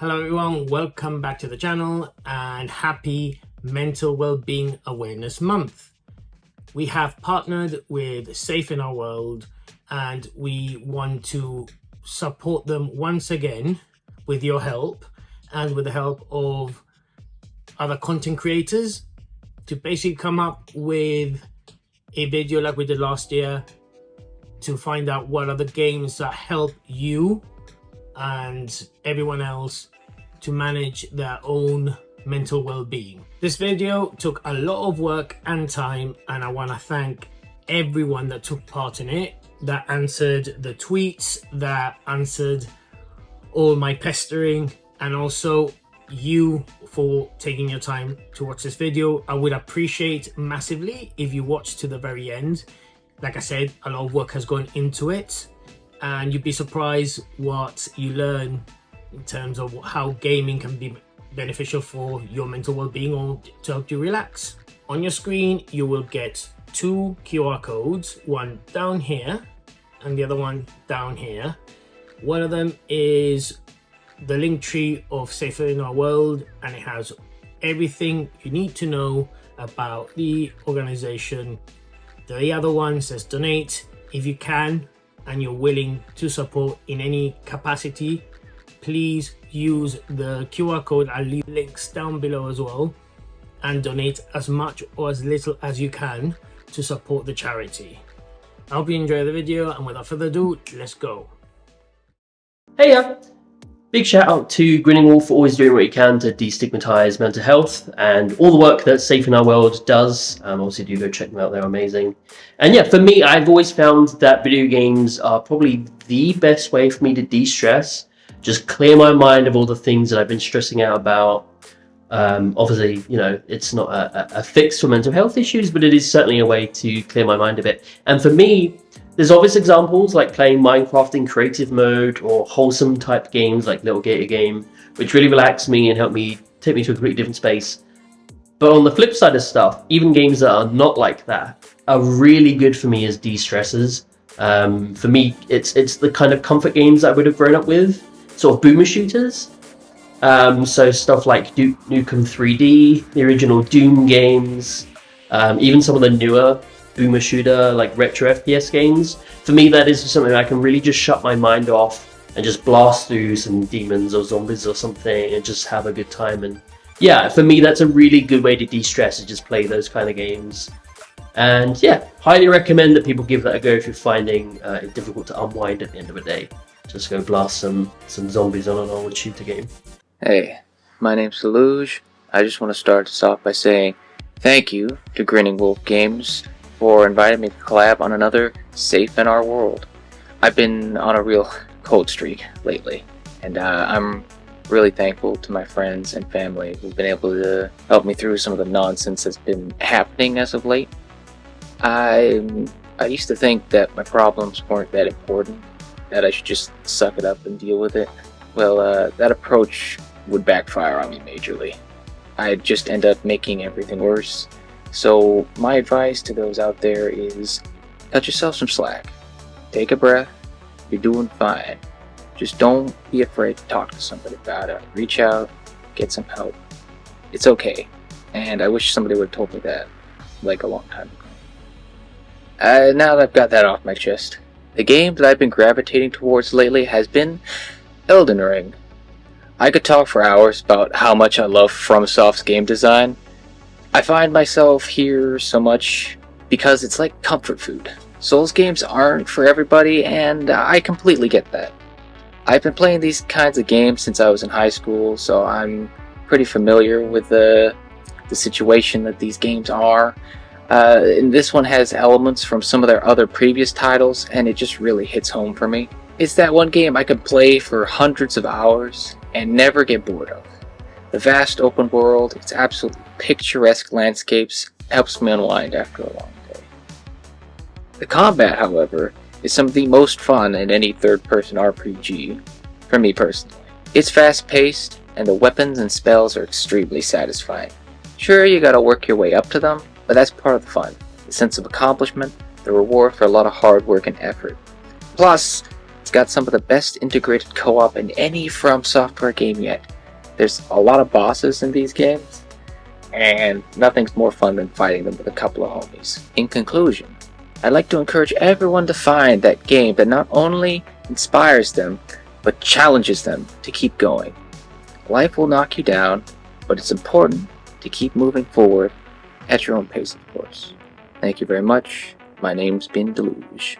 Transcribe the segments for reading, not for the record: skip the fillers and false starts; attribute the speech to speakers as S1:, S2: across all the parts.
S1: Hello everyone, welcome back to the channel and happy Mental Wellbeing Awareness Month. We have partnered with Safe in Our World and we want to support them once again with your help and with the help of other content creators to basically come up with a video like we did last year to find out what are the games that help you and everyone else to manage their own mental well-being. This video took a lot of work and time, and I want to thank everyone that took part in it, that answered the tweets, that answered all my pestering, and also you for taking your time to watch this video. I would appreciate massively if you watch to the very end. Like I said, a lot of work has gone into it, and you'd be surprised what you learn in terms of how gaming can be beneficial for your mental well-being or to help you relax. On your screen, you will get two QR codes, one down here and the other one down here. One of them is the link tree of Safe in Our World, and it has everything you need to know about the organization. The other one says donate. If you can and you're willing to support in any capacity, please use the QR code. I'll leave links down below as well, and donate as much or as little as you can to support the charity. I hope you enjoy the video, and without further ado, let's go.
S2: Hey, big shout out to Grinning for always doing what you can to destigmatize mental health and all the work that Safe in Our World does. Obviously do go check them out, they're amazing. And yeah, for me, I've always found that video games are probably the best way for me to de-stress, just clear my mind of all the things that I've been stressing out about. Obviously, you know, it's not a fix for mental health issues, but it is certainly a way to clear my mind a bit. And for me, there's obvious examples like playing Minecraft in creative mode or wholesome type games like Little Gator Game, which really relax me and help me take me to a completely different space. But on the flip side of stuff, even games that are not like that are really good for me as de-stressors. For me, it's the kind of comfort games I would have grown up with, sort of boomer shooters. So stuff like Nukem 3D, the original Doom games, even some of the newer boomer shooter like retro FPS games. For me, that is something I can really just shut my mind off and just blast through some demons or zombies or something and just have a good time. And yeah, for me, that's a really good way to de-stress, to just play those kind of games. And yeah, highly recommend that people give that a go if you're finding it difficult to unwind at the end of the day. Just go blast some zombies on an old shooter game.
S3: Hey, my name's Deluge. I just want to start this off by saying thank you to Grinning Wolf Games for inviting me to collab on another Safe in Our World. I've been on a real cold streak lately, and I'm really thankful to my friends and family who've been able to help me through some of the nonsense that's been happening as of late. I used to think that my problems weren't that important, that I should just suck it up and deal with it. Well, that approach would backfire on me majorly. I'd just end up making everything worse. So my advice to those out there is cut yourself some slack. Take a breath. You're doing fine. Just don't be afraid to talk to somebody about it. Reach out, get some help. It's okay. And I wish somebody would have told me that like a long time ago. Now that I've got that off my chest, the game that I've been gravitating towards lately has been Elden Ring. I could talk for hours about how much I love FromSoft's game design. I find myself here so much because it's like comfort food. Souls games aren't for everybody, and I completely get that. I've been playing these kinds of games since I was in high school, so I'm pretty familiar with the situation that these games are. And this one has elements from some of their other previous titles, and it just really hits home for me. It's that one game I could play for hundreds of hours and never get bored of. The vast open world, its absolutely picturesque landscapes, helps me unwind after a long day. The combat, however, is some of the most fun in any third-person RPG, for me personally. It's fast-paced, and the weapons and spells are extremely satisfying. Sure, you gotta work your way up to them, but that's part of the fun. The sense of accomplishment, the reward for a lot of hard work and effort. Plus, got some of the best integrated co-op in any From Software game yet. There's a lot of bosses in these games, and nothing's more fun than fighting them with a couple of homies. In conclusion, I'd like to encourage everyone to find that game that not only inspires them, but challenges them to keep going. Life will knock you down, but it's important to keep moving forward at your own pace, of course. Thank you very much. My name's been Deluge.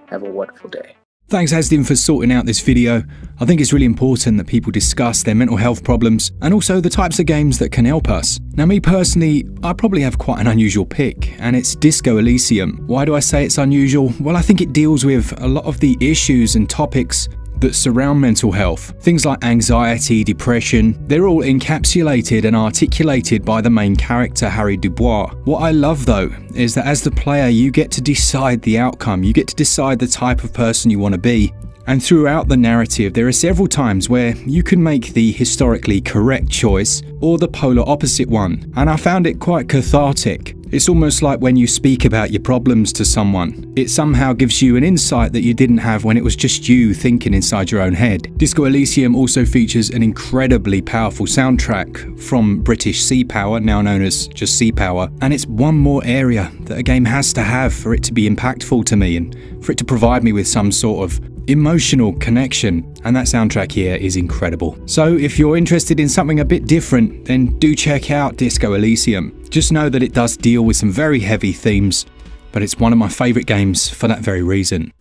S3: Have a wonderful day.
S4: Thanks Asdin for sorting out this video. I think it's really important that people discuss their mental health problems and also the types of games that can help us. Now me personally, I probably have quite an unusual pick, and it's Disco Elysium. Why do I say it's unusual? Well, I think it deals with a lot of the issues and topics that surround mental health. Things like anxiety, depression, they're all encapsulated and articulated by the main character, Harry Dubois. What I love though, is that as the player you get to decide the outcome, you get to decide the type of person you want to be. And throughout the narrative, there are several times where you can make the historically correct choice or the polar opposite one, and I found it quite cathartic. It's almost like when you speak about your problems to someone, it somehow gives you an insight that you didn't have when it was just you thinking inside your own head. Disco Elysium also features an incredibly powerful soundtrack from British Sea Power, now known as just Sea Power, and it's one more area that a game has to have for it to be impactful to me and for it to provide me with some sort of emotional connection, and that soundtrack here is incredible. So if you're interested in something a bit different, then do check out Disco Elysium. Just know that it does deal with some very heavy themes, but it's one of my favourite games for that very reason.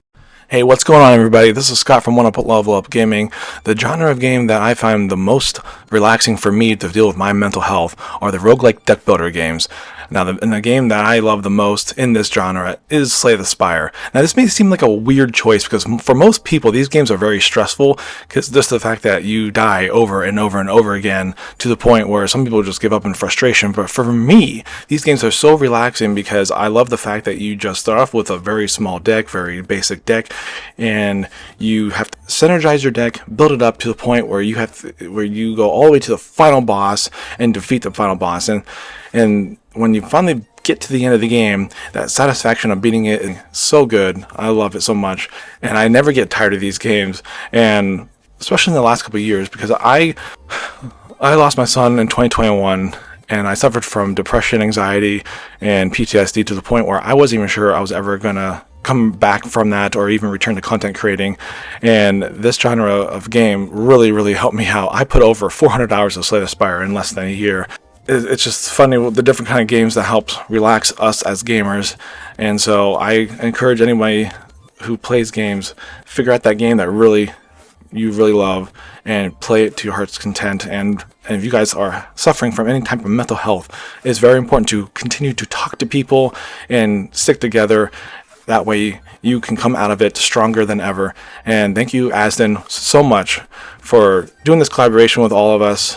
S5: Hey, what's going on everybody? This is Scott from Level Up Gaming. The genre of game that I find the most relaxing for me to deal with my mental health are the roguelike deck builder games. Now, the game that I love the most in this genre is Slay the Spire. Now, this may seem like a weird choice because for most people, these games are very stressful because just the fact that you die over and over and over again to the point where some people just give up in frustration. But for me, these games are so relaxing because I love the fact that you just start off with a very small deck, very basic deck, and you have to synergize your deck, build it up to the point where where you go all the way to the final boss and defeat the final boss. And when you finally get to the end of the game, that satisfaction of beating it is so good. I love it so much, and I never get tired of these games, and especially in the last couple of years, because I lost my son in 2021, and I suffered from depression, anxiety, and PTSD to the point where I wasn't even sure I was ever gonna come back from that or even return to content creating. And this genre of game really helped me out. I put over 400 hours of Slay the Spire in less than a year. It's just funny with the different kind of games that helps relax us as gamers. And so I encourage anybody who plays games, figure out that game that you really love and play it to your heart's content. And if you guys are suffering from any type of mental health, it's very important to continue to talk to people and stick together. That way you can come out of it stronger than ever. And thank you, Asdin, so much for doing this collaboration with all of us.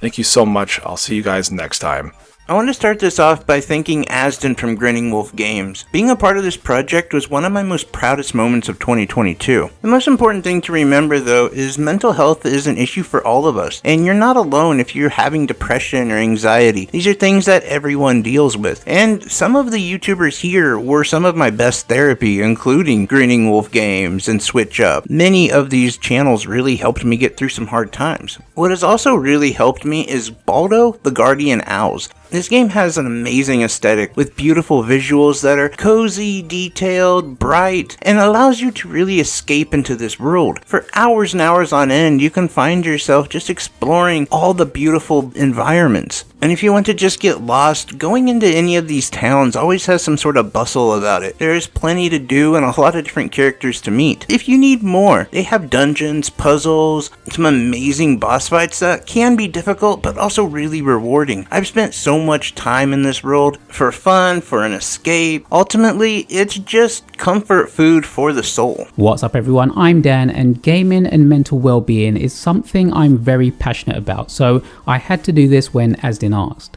S5: Thank you so much. I'll see you guys next time.
S6: I want to start this off by thanking Asdin from Grinning Games. Being a part of this project was one of my most proudest moments of 2022. The most important thing to remember though is mental health is an issue for all of us, and you're not alone if you're having depression or anxiety. These are things that everyone deals with, and some of the YouTubers here were some of my best therapy, including Grinning Games and Switch Up. Many of these channels really helped me get through some hard times. What has also really helped me is Baldo the Guardian Owls. This game has an amazing aesthetic with beautiful visuals that are cozy, detailed, bright, and allows you to really escape into this world. For hours and hours on end, you can find yourself just exploring all the beautiful environments. And if you want to just get lost, going into any of these towns always has some sort of bustle about it. There is plenty to do and a lot of different characters to meet. If you need more, they have dungeons, puzzles, some amazing boss fights that can be difficult but also really rewarding. I've spent so much time in this world for fun, for an escape. Ultimately, it's just comfort food for the soul.
S7: What's up everyone, I'm Dan, and gaming and mental well-being is something I'm very passionate about, so I had to do this when Asdin asked.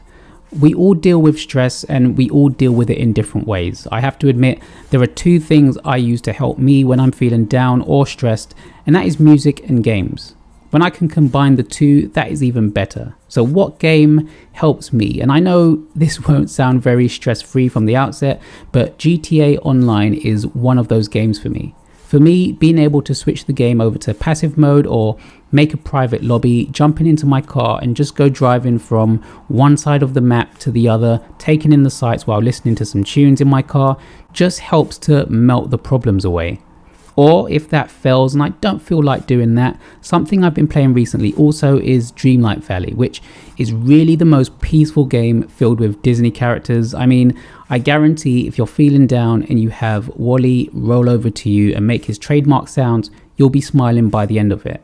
S7: We all deal with stress and we all deal with it in different ways. I have to admit, there are two things I use to help me when I'm feeling down or stressed, and that is music and games. When I can combine the two, that is even better. So what game helps me? And I know this won't sound very stress-free from the outset, but GTA Online is one of those games for me. For me, being able to switch the game over to passive mode or make a private lobby, jumping into my car and just go driving from one side of the map to the other, taking in the sights while listening to some tunes in my car, just helps to melt the problems away. Or if that fails and I don't feel like doing that, something I've been playing recently also is Dreamlight Valley, which is really the most peaceful game filled with Disney characters. I mean, I guarantee if you're feeling down and you have Wally roll over to you and make his trademark sounds, you'll be smiling by the end of it.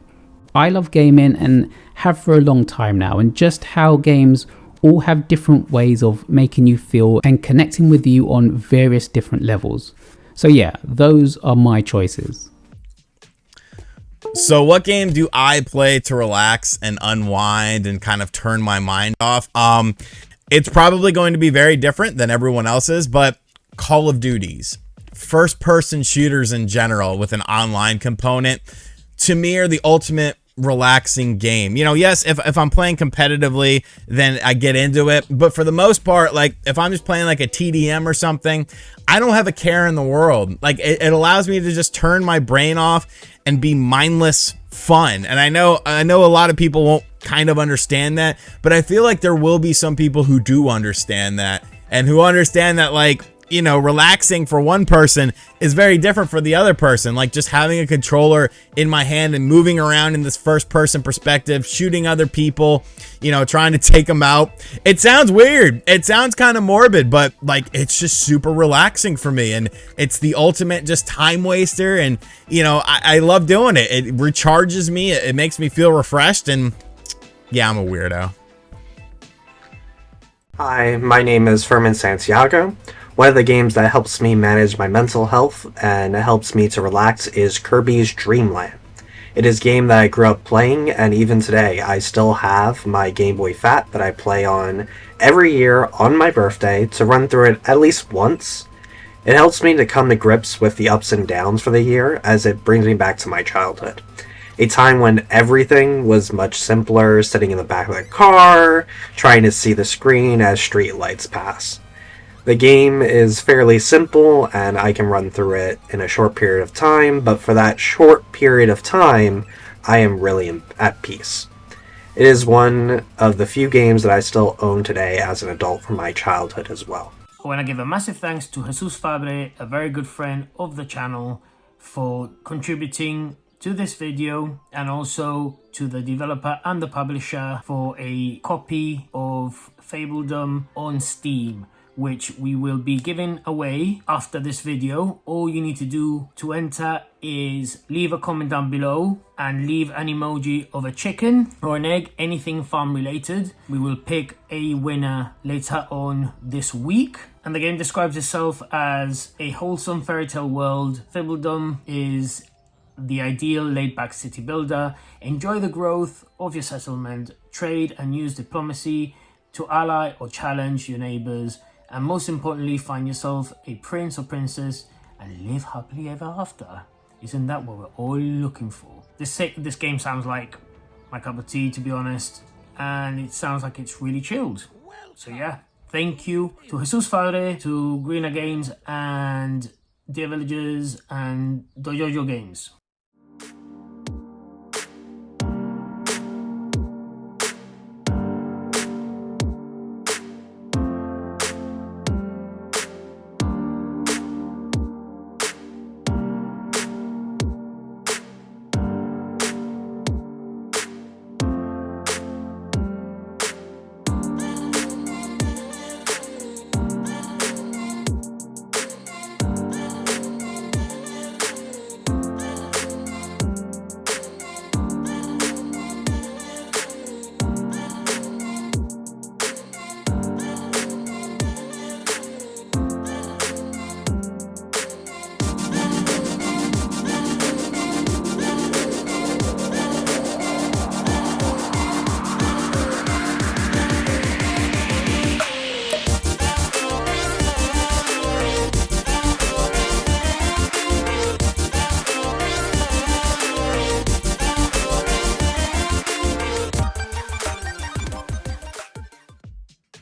S7: I love gaming and have for a long time now, and just how games all have different ways of making you feel and connecting with you on various different levels. So yeah, those are my choices.
S8: So what game do I play to relax and unwind and kind of turn my mind off? It's probably going to be very different than everyone else's, but Call of Duties, first-person shooters in general with an online component, to me are the ultimate relaxing game. You know, yes, if I'm playing competitively, then I get into it, but for the most part, like if I'm just playing like a TDM or something, I don't have a care in the world. Like it allows me to just turn my brain off and be mindless fun. And I know a lot of people won't kind of understand that, but I feel like there will be some people who do understand that, and who understand that, like, you know, relaxing for one person is very different for the other person. Like just having a controller in my hand and moving around in this first person perspective, shooting other people, you know, trying to take them out. It sounds weird. It sounds kind of morbid, but like, it's just super relaxing for me. And it's the ultimate just time waster. And, you know, I love doing it. It recharges me. It makes me feel refreshed. And yeah, I'm a weirdo.
S9: Hi, my name is Furman Santiago. One of the games that helps me manage my mental health and helps me to relax is Kirby's Dream Land. It is a game that I grew up playing, and even today I still have my Game Boy Fat that I play on every year on my birthday to run through it at least once. It helps me to come to grips with the ups and downs for the year, as it brings me back to my childhood. A time when everything was much simpler, sitting in the back of the car, trying to see the screen as street lights pass. The game is fairly simple, and I can run through it in a short period of time, but for that short period of time, I am really at peace. It is one of the few games that I still own today as an adult from my childhood as well.
S1: I want to give a massive thanks to Jesus Fabre, a very good friend of the channel, for contributing to this video, and also to the developer and the publisher for a copy of Fabledom on Steam, which we will be giving away after this video. All you need to do to enter is leave a comment down below and leave an emoji of a chicken or an egg, anything farm related. We will pick a winner later on this week. And the game describes itself as a wholesome fairy tale world. Fabledom is the ideal laid-back city builder. Enjoy the growth of your settlement, trade and use diplomacy to ally or challenge your neighbors, and most importantly, find yourself a prince or princess and live happily ever after. Isn't that what we're all looking for? This game sounds like my cup of tea, to be honest, and it sounds like it's really chilled. So yeah, thank you to Jesus Fabre, to Greener Games, and Dear Villagers, and Dojojo Games.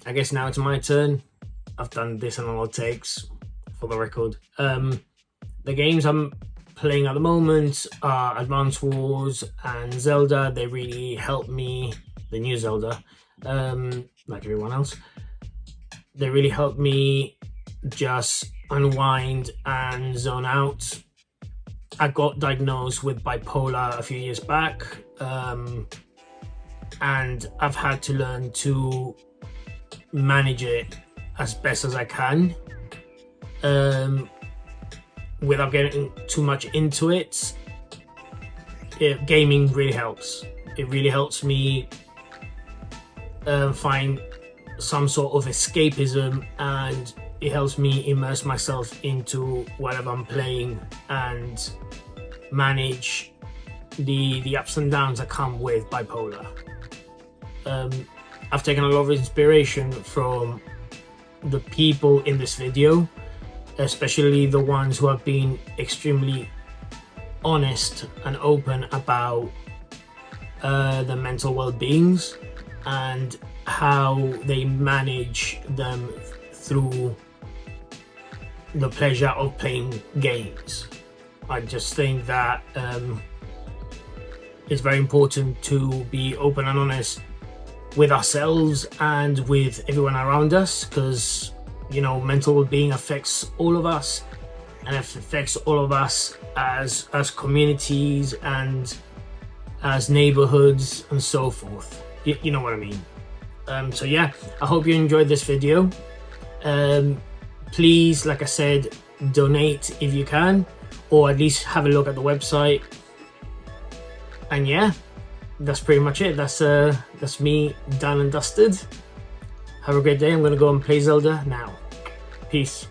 S1: I guess now it's my turn. I've done this in a lot of takes, for the record. The games I'm playing at the moment are Advance Wars and Zelda. They really help me, the new Zelda, like everyone else. They really help me just unwind and zone out. I got diagnosed with bipolar a few years back, and I've had to learn to manage it as best as I can, without getting too much into it. Gaming really helps. It really helps me find some sort of escapism, and it helps me immerse myself into whatever I'm playing and manage the ups and downs that come with bipolar. I've taken a lot of inspiration from the people in this video, especially the ones who have been extremely honest and open about the mental well-beings and how they manage them through the pleasure of playing games. I just think that it's very important to be open and honest with ourselves and with everyone around us, because you know, mental well-being affects all of us, and it affects all of us as communities and as neighborhoods and so forth. You know what I mean. So yeah, I hope you enjoyed this video. Please, like I said, donate if you can, or at least have a look at the website. And yeah, that's pretty much it. That's me done and dusted. Have a great day. I'm gonna go and play Zelda now. Peace.